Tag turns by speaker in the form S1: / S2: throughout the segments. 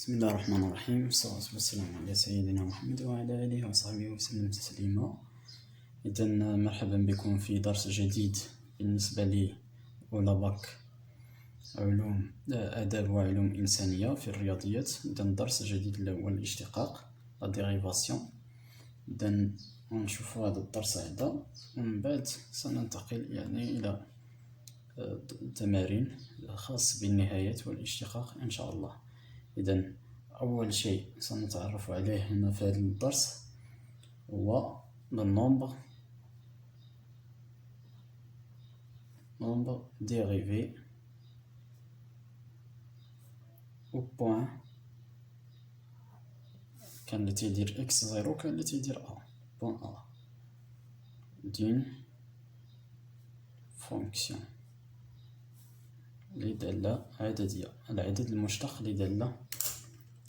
S1: بسم الله الرحمن الرحيم، والصلاة والسلام على سيدنا محمد وعلى آله وصحبه وسلم تسليما. إذا مرحبا بكم في درس جديد بالنسبة لي أولى باك علوم آداب وعلوم إنسانية في الرياضيات. إذا درس جديد اللي هو الاشتقاق لا ديريفاسيون. إذا نشوفوا هذا الدرس هذا ومن بعد سننتقل إلى تمارين خاص بالنهايات والاشتقاق إن شاء الله. إذا أول شيء سنتعرف عليه هنا في هذا الدرس هو النومبر ديريفي أو بوان، كان اللي تيدير إكس زيرو كان اللي تيدير بوان دين فونكسيون لدالة عددية، العدد المشتق لدالة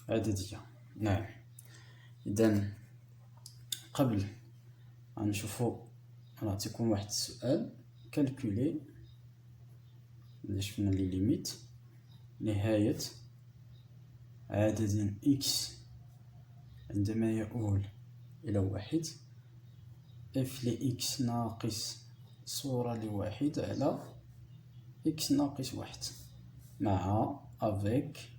S1: عددية. نعم. إذا قبل أن نشوفو نعطيكم واحد السؤال. كالكولي اللي شفنا لي ليميت نهاية عدد إكس عندما يؤول إلى واحد إف لإكس ناقص صورة لواحد على إكس ناقص واحد مع أفيك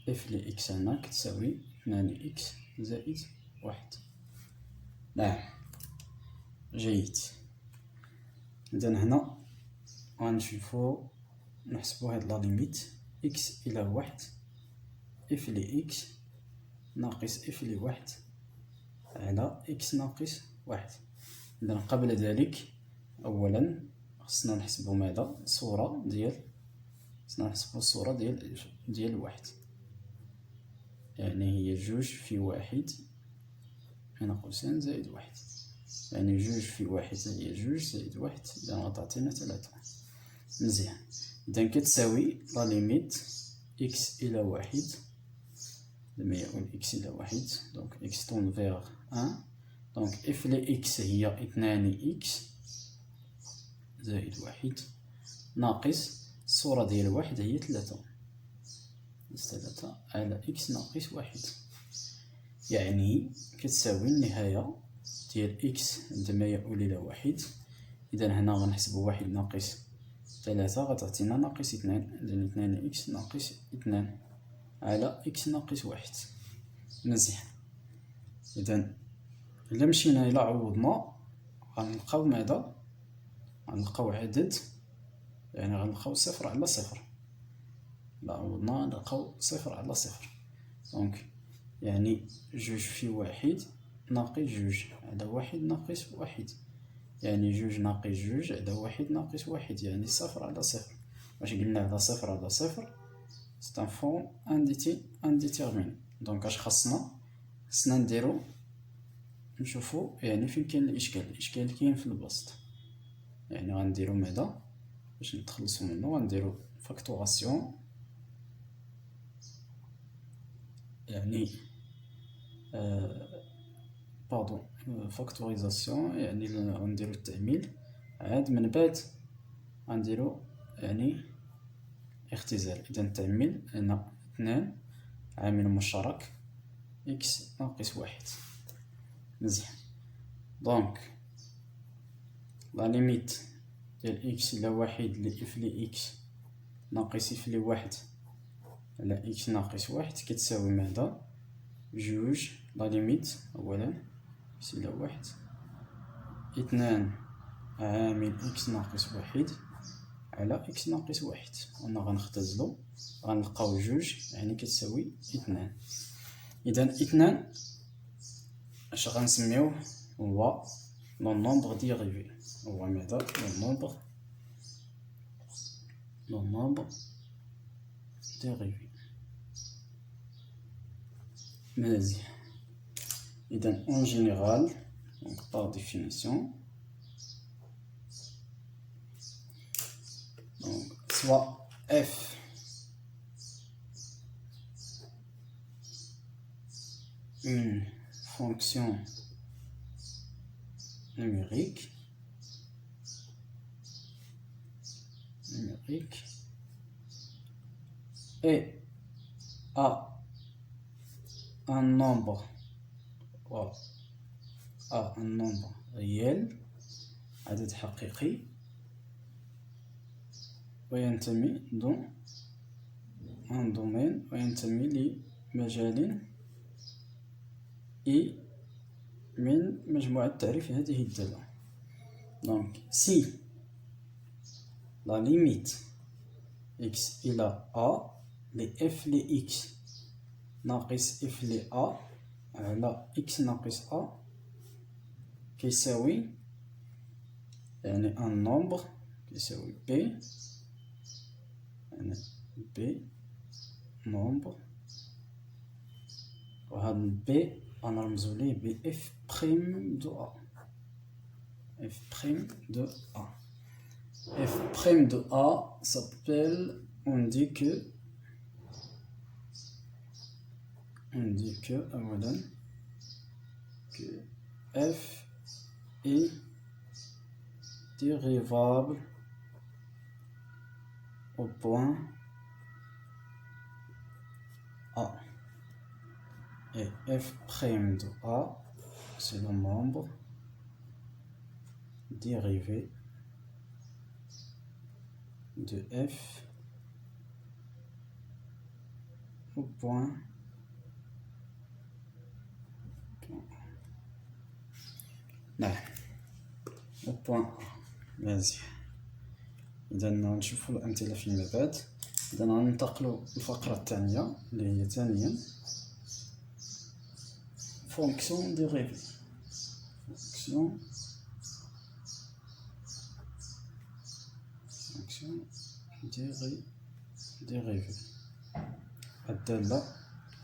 S1: إف لإكس هنا كتساوي 2 إكس زائد واحد. نعم، جيد. إذن هنا غنشوفو نحسبو هاد لا ليميت إكس إلى واحد إف لإكس ناقص إف لواحد على إكس ناقص واحد. إذن قبل ذلك أولا خصنا نحسبو ماذا؟ الصورة ديال واحد، يعني هي جوج في واحد بين قوسين زائد واحد، يعني جوج في واحد هي جوج زائد واحد، إذا غتعطينا 3. مزيان. إذا كتساوي لا ليميت إكس إلى واحد لما يؤول إكس إلى واحد، دونك إكس تون فيغ 1، دونك إف لإكس هي 2 إكس زائد واحد ناقص الصورة ديال واحد هي 3 على إكس ناقص واحد، يعني كتساوي النهاية ديال إكس عندما يؤول إلى واحد. إذا هنا غنحسبو واحد ناقص 3 غتعطينا ناقص 2، إذن 2 إكس ناقص 2 على إكس ناقص واحد. مزيان. إذا إلا مشينا إلا عوضنا غنلقاو ماذا؟ غنلقاو عدد، يعني غنلقاو 0 على 0. إلا عوضنا غنلقاو 0 على 0، دونك يعني جوج في واحد ناقص جوج على واحد ناقص واحد، يعني جوج ناقص جوج على واحد ناقص واحد، يعني 0 على 0. واش قلنا على 0 على 0؟ سي ان فون انديتيرميني. دونك اش خاصنا نديرو؟ نشوفو يعني فين كاين الإشكال كاين في البسط، يعني غنديرو ماذا باش نتخلصو منو؟ غنديرو فاكتوراسيون، يعني فاكتوريزاسيون، يعني غنديرو التعميل، عاد من بعد غنديرو يعني اختزال. إذا التعميل هنا 2 عامل مشترك إكس ناقص واحد. مزيان. دونك لا ليميت ديال إكس إلى واحد لإف لإكس ناقص إف لواحد على إكس ناقص واحد كتساوي ماذا؟ جوج لا ليميت أولا إكس إلى واحد 2 عامل إكس ناقص واحد على إكس ناقص واحد، وهنا غنختزلو غنلقاو جوج يعني كتساوي 2. إذا 2 اش غنسميوه؟ هو لو نومبر ديريفي، هو ماذا؟ لو نومبر ديريفي. مزيان. إذا en général, donc par définition, donc soit f une fonction numérique et a un nombre و un nombre réel عدد حقيقي وينتمي dans un domaine وينتمي لمجال I من مجموعة تعريف هذه الدالة. donc si la limite x إلى a لf لx ناقص f ل a على x ناقص a كيساوي يعني un nombre كيساوي b يعني b nombre وهذا b غنرمزو ليه ب f prime de a f prime de a f prime de a s'appelle on dit que أولا que f est dérivable au point A et f prime de A c'est le nombre dérivé de f au point نعم au point A. مزيان. إذا نشوفوا الأمثلة فيما بعد. إذا غننتقلوا للفقرة الثانية اللي هي ثانيا fonction dérivée. fonction dérivée الدالة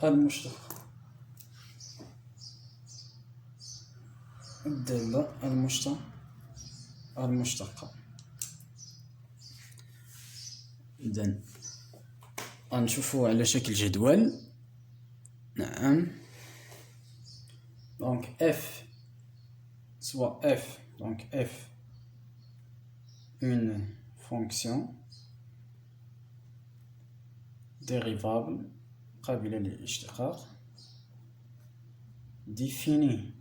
S1: المشتقة. الدالة المشتقة. إذن غنشوفو على شكل جدول. نعم donc f soit f donc f une fonction dérivable قابلة للاشتقاق définie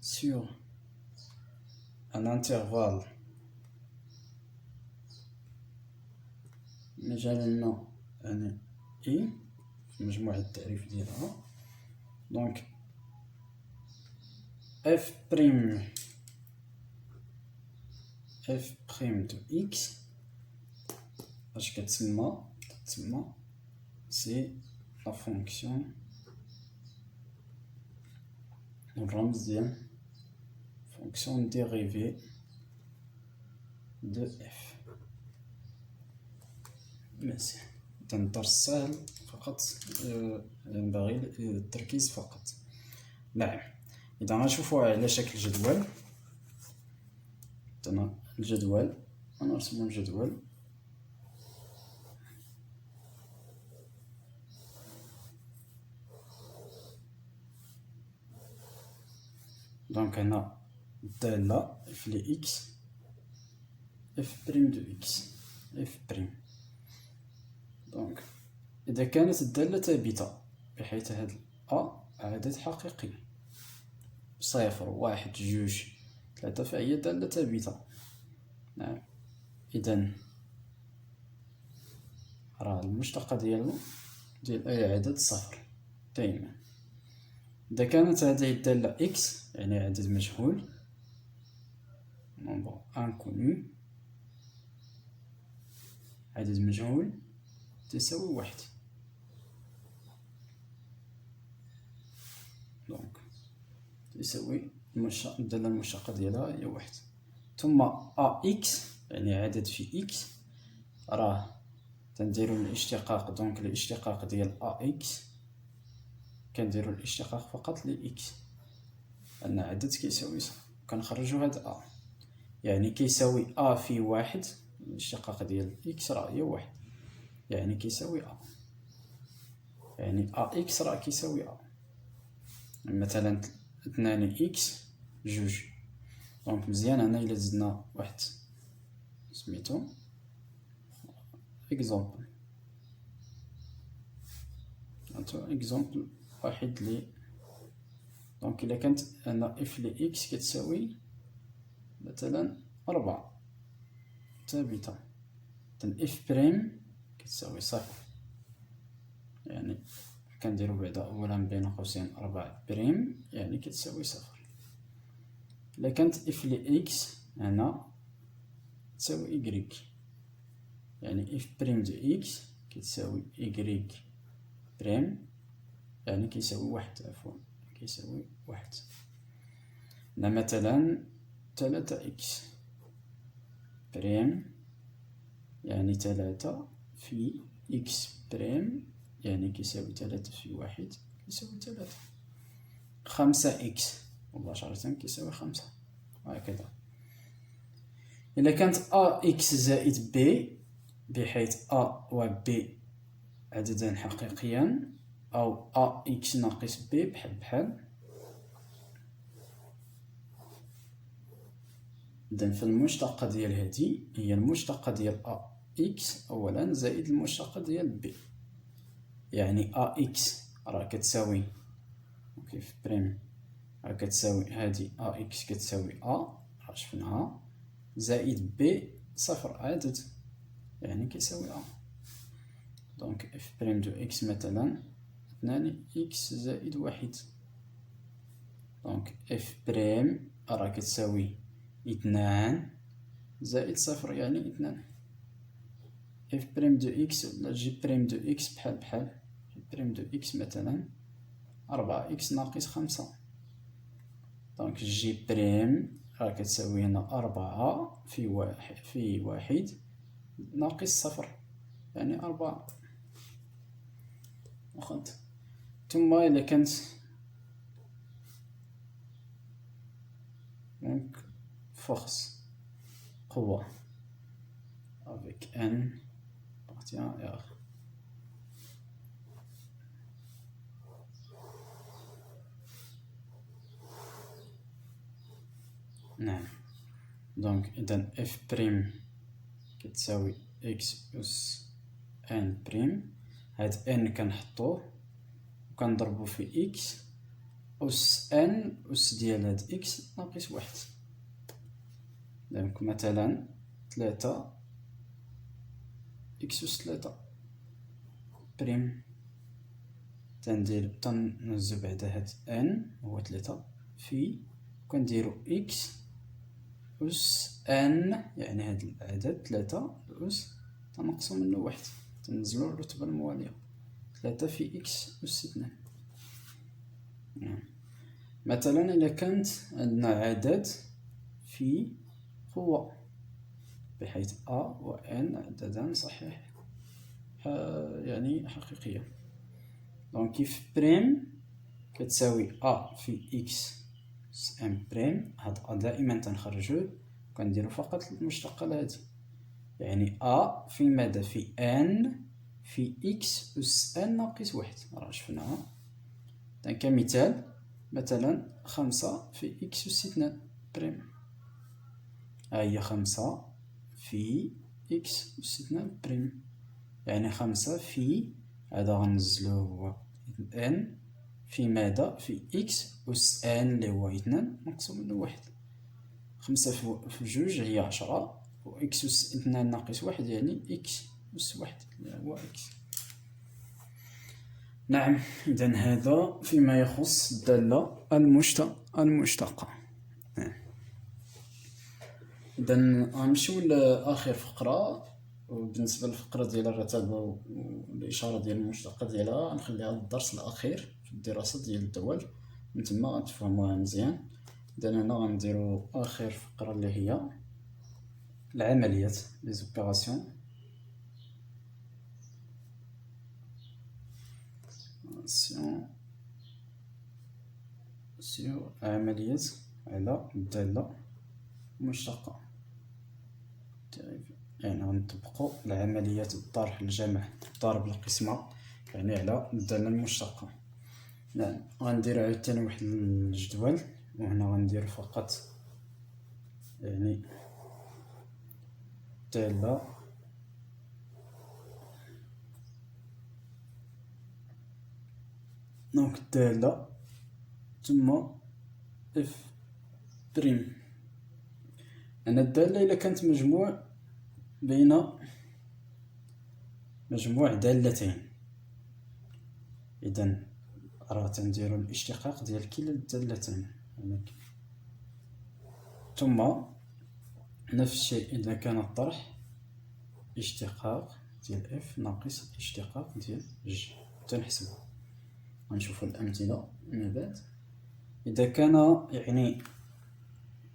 S1: sur un intervalle مجال ما يعني I في مجموعة التعريف ديالها. donc f prime de x اش كتسمى c'est la fonction الرمز ديال fonction dérivée de f. مزيان. الدرس سهل فقط ينبغي التركيز فقط. نعم إذا غنشوفوها على شكل جدول. الجدول غنرسمو الجدول. دونك هنا الدالة f ل x f prime de x f prime. دونك إذا كانت الدالة ثابتة بحيث هاد a عدد حقيقي 0 1 2 3 فهي دالة ثابتة. نعم إذن راه المشتقة ديال أي عدد صفر دائما. إذا كانت هذه الدالة x يعني عدد مجهول nombre inconnu عدد مجهول تساوي 1. دونك تساوي الدالة المشتقة ديالها هي 1. ثم ax يعني عدد في x راه تنديرو الاشتقاق. دونك الاشتقاق ديال ax كنديرو الاشتقاق فقط ل x أن عدد كيساوي صفر. كنخرجو هاد a يعني كيساوي a في 1 الاشتقاق ديال x راه هي 1 يعني كيساوي a يعني ax راه كيساوي a. مثلا 2x 2. دونك مزيان هنا إلا زدنا واحد سميتو اكزومبل نعطيو اكزومبل واحد لي دونك إلا كانت أنا إف لي إكس كتساوي مثلا 4 ثابتة، إذن إف بريم كتساوي صفر، يعني كنديرو بعدا أولا بين قوسين 4 بريم يعني كتساوي صفر. إلا كانت إف لي إكس هنا تساوي إكريك، يعني إف بريم دو إكس كتساوي إكريك بريم يعني كيساوي واحد، عفوا كيساوي واحد. هنا مثلا 3 إكس بريم يعني 3 في إكس بريم يعني كيساوي 3 في واحد كيساوي 3. 5 إكس مباشرة كيساوي 5، وهكذا. إلا كانت أ إكس زائد بي بحيث أ و بي عددان حقيقيان، أو أ إكس ناقص بي بحال بحال، إذن في المشتقة ديال هادي هي المشتقة ديال أ إكس أولا زائد المشتقة ديال بي، يعني أ إكس راه كتساوي كيف بريم راه كتساوي هادي أ إكس كتساوي أ راه شفناها زائد بي صفر عدد يعني كيساوي أ. دونك إف بريم دو إكس مثلا 2 إكس زائد واحد، دونك إف بريم راه كتساوي 2 زائد صفر يعني 2. إف بريم دو إكس ولا جي بريم دو إكس بحال بحال، جي بريم دو إكس مثلا 4 إكس ناقص 5، دونك جي بريم راه كتساوي هنا 4 في واحد ناقص صفر يعني 4. واخد. ثم إلا كانت دونك فورس قوة avec n appartient à R. نعم، دونك إذا اف بريم كتساوي إكس أس ان بريم، هاد ان كنحطوه وكنضربو في إكس أس ان أس ديال هاد إكس ناقص واحد، دونك مثلا 3 إكس أس 3 بريم، تنهزو بعدا هاد ان هو 3 في كنديرو إكس أس ان يعني هاد العدد 3 أس تنقصو منو واحد تنزلو الرتبة الموالية 3 في إكس أس 2. مثلا إلا كانت عندنا عدد في قوة بحيث أ و ان عددان صحيح يعني حقيقية، دونك كيف بريم كتساوي أ في إكس أس ان بريم، هاد أ دائما تنخرجوه وكنديرو فقط المشتقة لهادي، يعني أ في ماذا في ان في إكس أس ان ناقص واحد راه شفناها. كمثال مثلا 5 في إكس أس 2 بريم، ها هي 5 في إكس أس 2 بريم، يعني 5 في هذا غنزلوه هو ان في ماذا في إكس أس ان اللي هو 2 نقصو منو واحد، 5 في جوج هي 10 و إكس أس 2 ناقص واحد يعني إكس أس واحد اللي هو إكس. نعم، إذن هذا فيما يخص الدالة المشتقة. إذن غنمشيو لآخر فقرة، وبالنسبة للفقرة ديال الرتابة والإشارة ديال المشتقة ديالها غنخليها للدرس الأخير في الدراسة ديال الدول، من تما غتفهموها مزيان. إذن هنا غنديرو آخر فقرة اللي هي العمليات لي زوبيراسيون سيو عمليات على الدالة المشتقة، يعني غنطبقو العمليات الطرح الجمع الضرب القسمة يعني على الدالة المشتقة. نعم، غندير عاوتاني واحد الجدول، وهنا غندير فقط يعني دونك الدالة ثم اف بريم. أنا الدالة إلا كانت مجموع بين مجموع دالتين، إذن راه تنديرو الاشتقاق ديال كلا الدالتين. ثم نفس الشيء إذا كان الطرح اشتقاق ديال اف ناقص اشتقاق ديال ج. تنحسبو غنشوفو الأمثلة من بعد. إذا كان يعني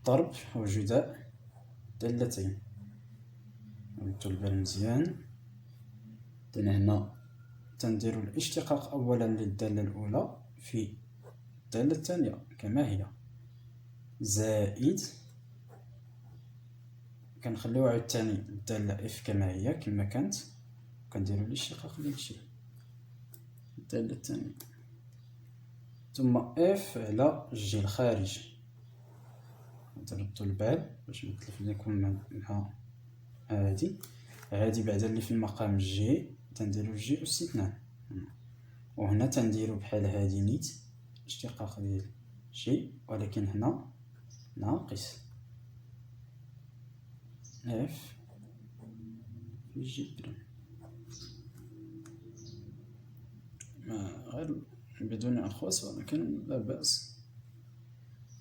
S1: ضرب أو جداء دالتين، نردو البال مزيان. إذن هنا تنديرو الاشتقاق أولا للدالة الأولى في الدالة الثانية كما هي، زائد كنخليو عاوتاني الدالة اف كما هي كما كانت، وكنديرو الاشتقاق ديال شي الدالة الثانية، ثم اف على جي الخارج. تردو البال باش متلف ليكم مع هادي بعدا اللي في المقام جي تنديرو جي أس 2، وهنا تنديرو بحال هادي نيت اشتقاق ديال جي، ولكن هنا ناقص اف في جي بريم، غير بدون أخواس ولكن لا بأس.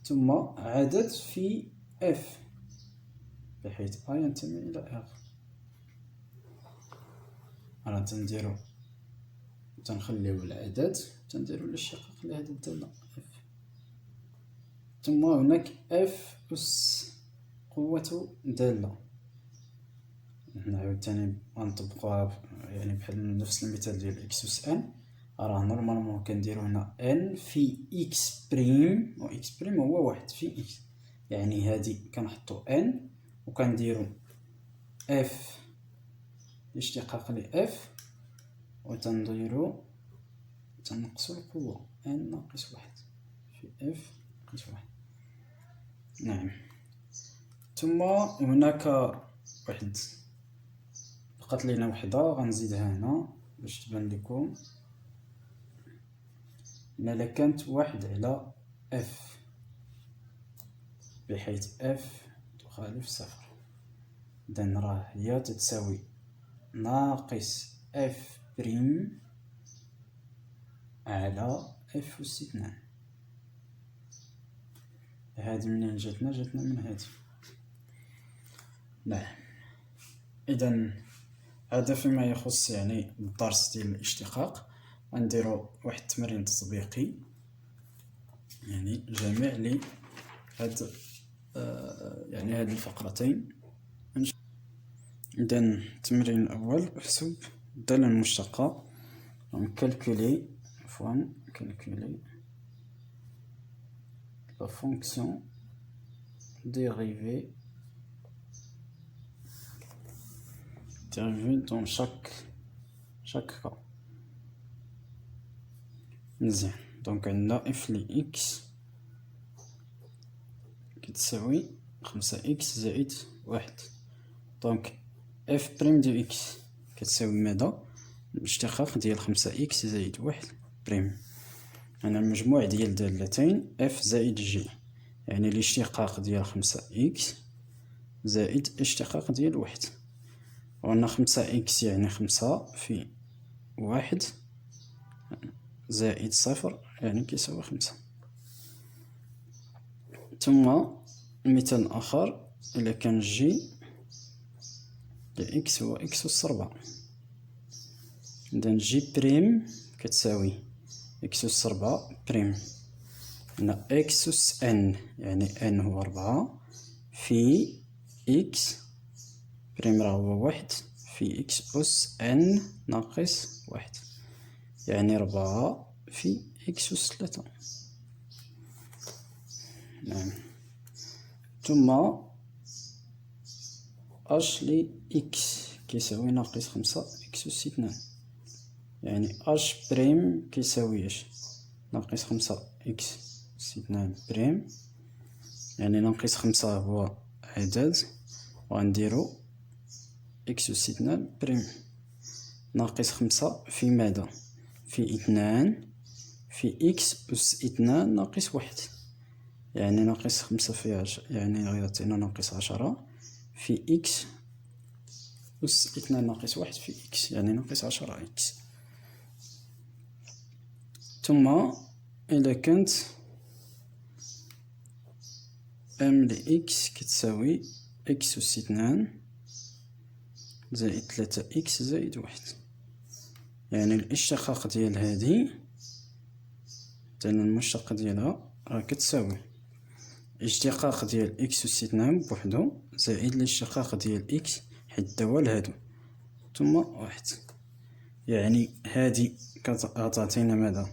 S1: ثم عدد في اف بحيث أ ينتمي إلى ار. راه تنديرو تنخليو العدد تنديرو الاشتقاق لهاد الدالة اف. ثم هناك اف أس قوة دالة، هنا عاوتاني غنطبقوها يعني بحال نفس المثال ديال اكس أس ان. راه نورمالمون كنديرو هنا ان في اكس بريم، و اكس بريم هو واحد في اكس، يعني هادي كنحطو ان وكنديرو اف الاشتقاق لاف، و تنديرو تنقصو القوة ان ناقص واحد في اف ناقص واحد. نعم. ثم هناك واحد بقات لينا وحدة غنزيدها هنا باش تبان لكم. إلا كانت واحد على اف بحيث اف تخالف صفر، إذن راه هي تتساوي ناقص اف بريم على اف أس 2. هادي منين جاتنا؟ جاتنا من هادي. نعم. إذن هذا فيما يخص يعني الدرس ديال الاشتقاق. غنديرو واحد التمرين تطبيقي يعني جامع ل هاد يعني هاد الفقرتين. إذن التمرين الأول احسب الدالة المشتقة. كالكولي la fonction dérivée dans chaque cas. مزيان. دونك عندنا اف لي اكس كتساوي 5 اكس زائد واحد. دونك اف بريم ديال اكس كتساوي ماذا؟ الاشتقاق ديال 5 اكس زائد واحد بريم. أنا المجموع ديال دالتين اف زائد جي، يعني الاشتقاق ديال 5 اكس زائد اشتقاق ديال واحد. وعندنا 5 اكس يعني 5 في واحد زائد صفر يعني كيساوي 5. ثم مثال آخر، إلا كان جي لإكس هو إكس أس 4، إذن جي بريم كتساوي إكس أس 4 بريم. هنا إكس أس إن يعني إن هو 4 في إكس بريم راه هو واحد في إكس أس إن ناقص واحد، يعني 4 في إكس أس 3. نعم. ثم اش لي اكس كيساوي ناقص 5 اكس أس 2، يعني اش بريم كيساوي اش؟ ناقص 5 اكس أس 2 بريم، يعني ناقص 5 هو عدد، وغنديرو اكس أس 2 بريم ناقص 5 في ماذا؟ في 2 في إكس أس 2 ناقص 1، يعني ناقص 5 في 10، يعني غيعطينا ناقص 10 في إكس أس 2 ناقص 1 في إكس، يعني ناقص 10 إكس. ثم إذا كانت ام لإكس كتساوي إكس أس 2 زائد 3 إكس زائد 1، يعني الاشتقاق ديال هادي مثلا المشتقة ديالها راه كتساوي الاشتقاق ديال إكس أس 2 بوحدو زائد الاشتقاق ديال إكس حيت دوال هادو ثم 1، يعني هادي كتعطينا ماذا؟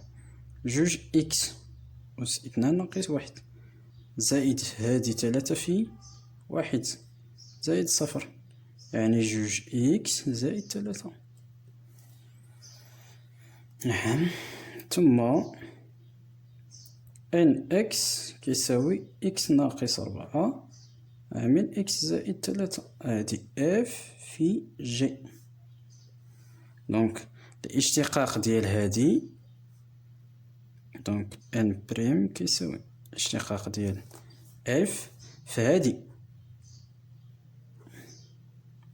S1: جوج إكس أس 2 ناقص 1 زائد هادي 3 في 1 زائد 0، يعني جوج إكس زائد 3. نعم. ثم ان اكس كيساوي اكس ناقص 4 عامل اكس زائد 3، هادي اف في جي. دونك الاشتقاق ديال هادي، دونك ان بريم كيساوي الاشتقاق ديال اف في هادي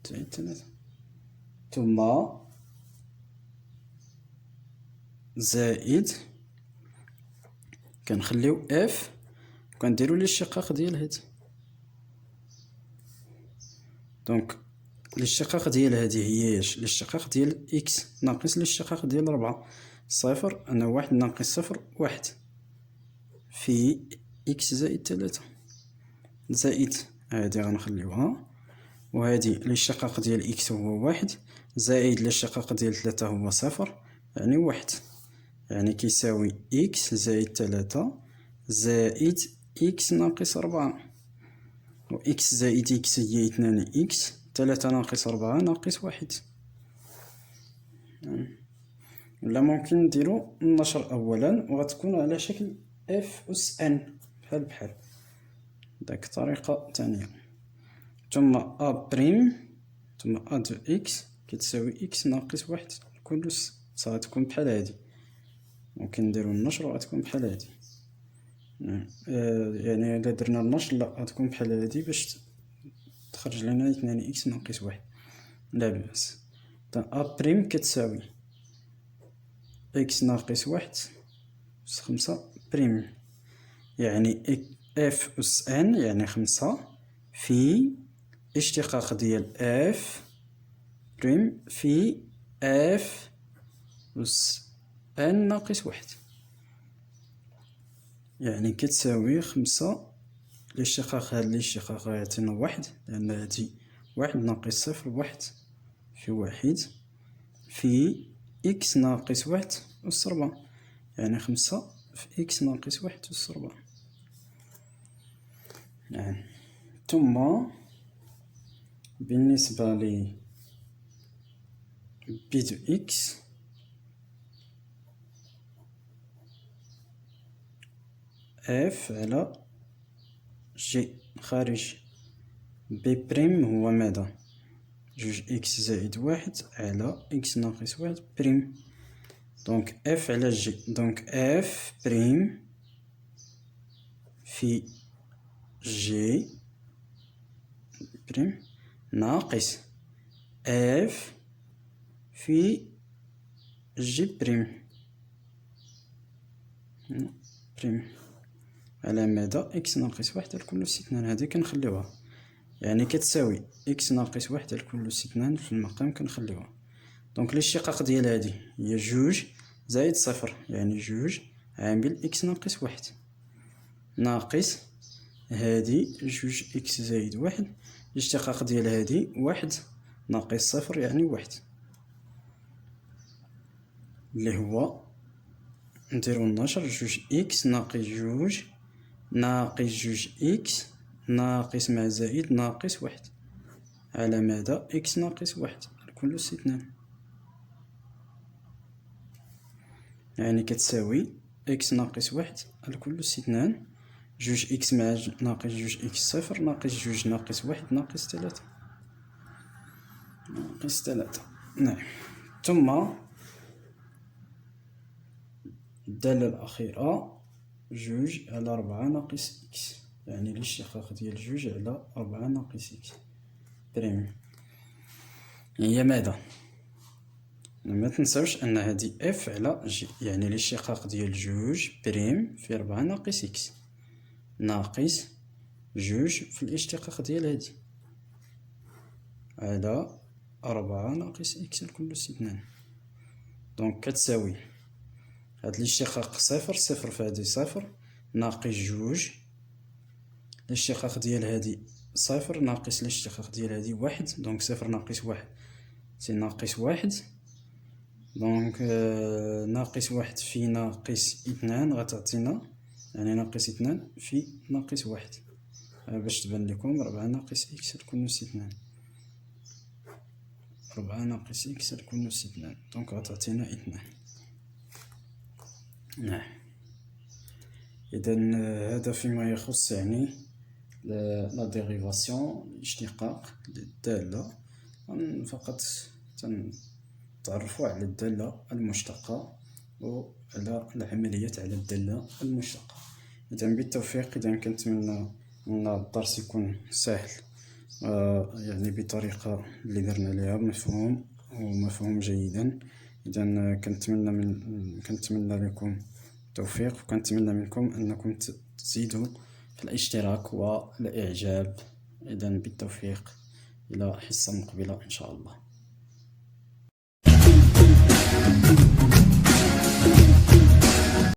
S1: زائد 3 ثم زائد كنخليو اف وكنديرو الاشتقاق ديال هادي. دونك الاشتقاق ديال هادي هي اش؟ الاشتقاق ديال اكس ناقص الاشتقاق ديال 4 صفر، انا 1 ناقص 0 1 في اكس زائد 3 زائد هادي غنخليوها، وهادي الاشتقاق ديال اكس هو 1 زائد الاشتقاق ديال 3 هو 0، يعني 1، يعني كيساوي اكس زائد 3 زائد اكس ناقص 4، و اكس زائد اكس هي 2 اكس، 3 ناقص 4 ناقص 1. ولا ممكن نديرو النشر اولا وغتكون على شكل اف اس ان بحال داك الطريقه الثانيه. ثم ا بريم ثم ا دو اكس كتساوي اكس ناقص 1 كل غتكون بحال هادي، ممكن نديرو النشر وغتكون بحال هادي. يعني الا درنا النشر لا غتكون بحال هادي باش تخرج لنا 2 اكس ناقص 1، لا بأس. ا بريم كتساوي اكس ناقص 1 أس 5 بريم، يعني اف أس ان يعني 5 في اشتقاق ديال اف بريم في اف أس ان ناقص 1، يعني كتساوي 5. الاشتقاق هاد الاشتقاق غيعطينا 1 لأن هادي 1 ناقص 0 1 في 1 في إكس ناقص 1 أس 4، يعني 5 في إكس ناقص 1 أس 4. نعم. ثم بالنسبة ل بي دو إكس اف على جي خارج بي بريم هو ماذا؟ جوج إكس زائد 1 على إكس ناقص 1 بريم، دونك اف على جي، دونك اف بريم في جي بريم ناقص اف في جي بريم بريم على ماذا؟ اكس ناقص 1 الكل أس 2، هادي كنخليوها، يعني كتساوي اكس ناقص 1 الكل أس 2 في المقام كنخليوها. دونك الاشتقاق ديال هادي هي جوج زائد 0، يعني جوج عامل اكس ناقص 1 ناقص هادي جوج إكس زائد 1، الاشتقاق ديال هادي 1 ناقص 0 يعني 1، اللي هو نديرو النشر جوج إكس ناقص جوج ناقص جوج إكس ناقص مع زائد ناقص 1 على ماذا؟ إكس ناقص 1 الكل أس 2، يعني كتساوي إكس ناقص 1 الكل أس 2، جوج إكس مع ناقص جوج إكس 0 ناقص جوج ناقص 1 ناقص 3 ناقص 3. نعم. ثم الدالة الأخيرة جوج على 4 ناقص إكس، يعني الاشتقاق ديال جوج على 4 ناقص إكس بريم هي ماذا؟ ما تنساوش أن هذه إف على جي، يعني الاشتقاق ديال جوج بريم في 4 ناقص إكس ناقص جوج في الاشتقاق ديال هذه على 4 ناقص إكس الكل أس 2. دونك كتساوي هاد الاشتقاق صفر، صفر في هادي صفر، ناقص جوج، الاشتقاق ديال هادي صفر ناقص الاشتقاق ديال هادي واحد، دونك صفر ناقص واحد سي ناقص واحد، دونك ناقص واحد في ناقص اثنان غتعطينا، يعني ناقص اثنان في ناقص واحد، باش تبان لكم 4 ناقص إكس الكل أس 2، 4 ناقص إكس الكل أس 2، دونك غتعطينا 2. نعم، إذا هذا فيما يخص يعني لا ديريفاسيون، الاشتقاق للدالة. فقط تنتعرفوا على الدالة المشتقة وعلى العمليات على الدالة المشتقة. إذا بالتوفيق، إذا كنتمنى أن الدرس يكون سهل، يعني بطريقة اللي درنا ليها مفهوم ومفهوم جيدا. إذا كنتمنى لكم التوفيق، وكنتمنى منكم أنكم تزيدوا في الاشتراك والإعجاب. إذا بالتوفيق، إلى حصة مقبلة إن شاء الله.